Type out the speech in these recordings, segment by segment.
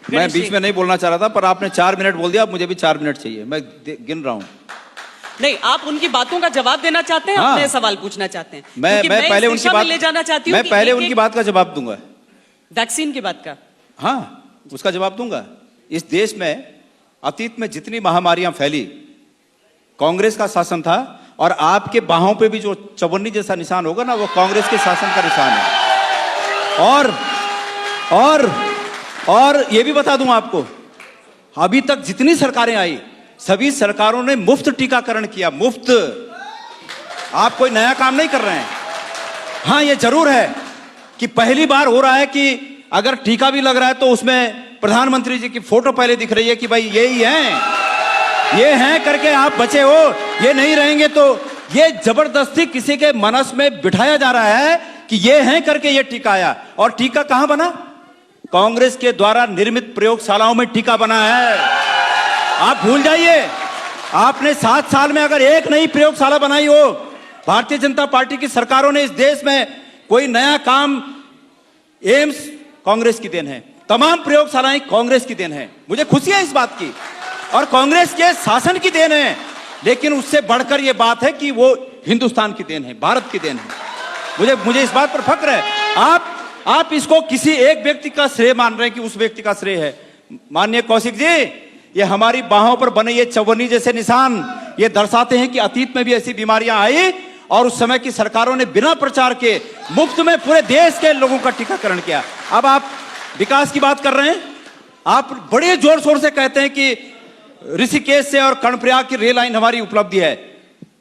मैं बीच में नहीं बोलना चाह रहा था, पर आपने 4 मिनट बोल दिया, अब मुझे भी 4 मिनट चाहिए, मैं गिन रहा हूँ। नहीं, आप उनकी बातों का जवाब देना चाहते हैं, हाँ। अपने सवाल पूछना चाहते हैं? मैं पहले उनकी बात ले जाना चाहती हूँ। मैं पहले उनकी बात का जवाब दूंगा। वैक्सीन की बात का? हाँ, उसका जवाब दूंगा। इस देश में अतीत में जितनी महामारियां फैली, कांग्रेस का शासन था, और आपके बाहों पे भी जो चवन्नी जैसा निशान होगा ना, वो कांग्रेस के शासन का निशान है। और ये भी बता दूं आपको, अभी तक जितनी सरकारें आई, सभी सरकारों ने मुफ्त टीकाकरण किया, मुफ्त। आप कोई नया काम नहीं कर रहे हैं। हाँ, ये जरूर है कि पहली बार हो रहा है कि अगर टीका भी लग रहा है तो उसमें प्रधानमंत्री जी की फोटो पहले दिख रही है कि भाई ये ही हैं, ये हैं करके आप बचे हो, ये नहीं रहेंगे तो। ये जबरदस्ती किसी के मनस में बिठाया जा रहा है कि ये हैं करके ये टीका आया। और टीका कहां बना? कांग्रेस के द्वारा निर्मित प्रयोगशालाओं में टीका बना है। आप भूल जाइए, आपने 7 साल में अगर एक नई प्रयोगशाला बनाई हो, भारतीय जनता पार्टी की सरकारों ने इस देश में कोई नया काम, एम्स कांग्रेस की देन है, तमाम प्रयोगशालाएं कांग्रेस की देन है। मुझे खुशी है इस बात की, और कांग्रेस के शासन की देन है। लेकिन उससे बढ़कर यह बात है कि वो हिंदुस्तान की देन है, भारत की देन है। मुझे इस बात पर फक्र है। आप इसको किसी एक व्यक्ति का श्रेय मान रहे हैं कि उस व्यक्ति का श्रेय है। माननीय कौशिक जी, ये हमारी बाहों पर बने ये चवन्नी जैसे निशान, ये दर्शाते हैं कि अतीत में भी ऐसी बीमारियां आई और उस समय की सरकारों ने बिना प्रचार के मुफ्त में पूरे देश के लोगों का टीकाकरण किया। अब आप विकास की बात कर रहे हैं, आप बड़े जोर शोर से कहते हैं कि ऋषिकेश से और कर्णप्रयाग की रेल लाइन हमारी उपलब्धि है।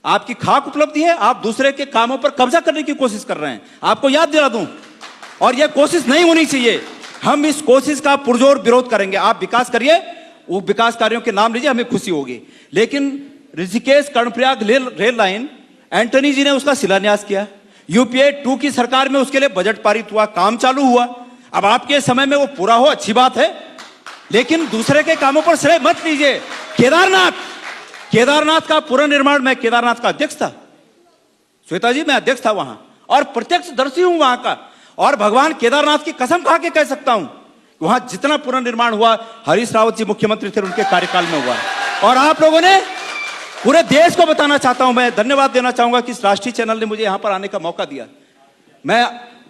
आपकी खाक उपलब्धि है, आप दूसरे के कामों पर कब्जा करने की कोशिश कर रहे हैं। आपको याद दिला दूं, और यह कोशिश नहीं होनी चाहिए। हम इस कोशिश का पुरजोर विरोध करेंगे। आप विकास करिए, वो विकास कार्यों के नाम लीजिए, हमें खुशी होगी। लेकिन ऋषिकेश कर्णप्रयाग रेल लाइन, एंटनी जी ने उसका शिलान्यास किया, यूपीए 2 की सरकार में उसके लिए बजट पारित हुआ, काम चालू हुआ। अब आपके समय में वो पूरा हो, अच्छी बात है, लेकिन दूसरे के कामों पर श्रेय मत लीजिए। केदारनाथ का पुनर्निर्माण, मैं केदारनाथ का अध्यक्ष था, श्वेता जी, मैं अध्यक्ष था वहां, और प्रत्यक्षदर्शी हूं वहां का। और भगवान केदारनाथ की कसम खा के कह सकता हूं, वहां जितना पुनर्निर्माण हुआ, हरीश रावत जी मुख्यमंत्री थे, उनके कार्यकाल में हुआ। और आप लोगों ने, पूरे देश को बताना चाहता हूं, मैं धन्यवाद देना चाहूंगा कि इस राष्ट्रीय चैनल ने मुझे यहां पर आने का मौका दिया। मैं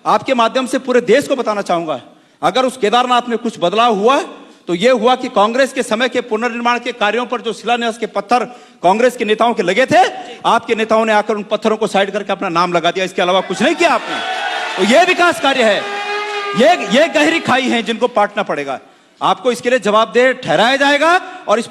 आपके माध्यम से पूरे देश को बताना चाहूंगा, अगर उस केदारनाथ में कुछ बदलाव हुआ तो यह हुआ कि कांग्रेस के समय के पुनर्निर्माण के कार्यों पर जो शिलान्यास के पत्थर कांग्रेस के नेताओं के लगे थे, आपके नेताओं ने आकर उन पत्थरों को साइड करके अपना नाम लगा दिया। इसके अलावा कुछ नहीं किया आपने। तो यह विकास कार्य है, ये गहरी खाई है जिनको पाटना पड़ेगा। आपको इसके लिए जवाबदेह ठहराया जाएगा और इस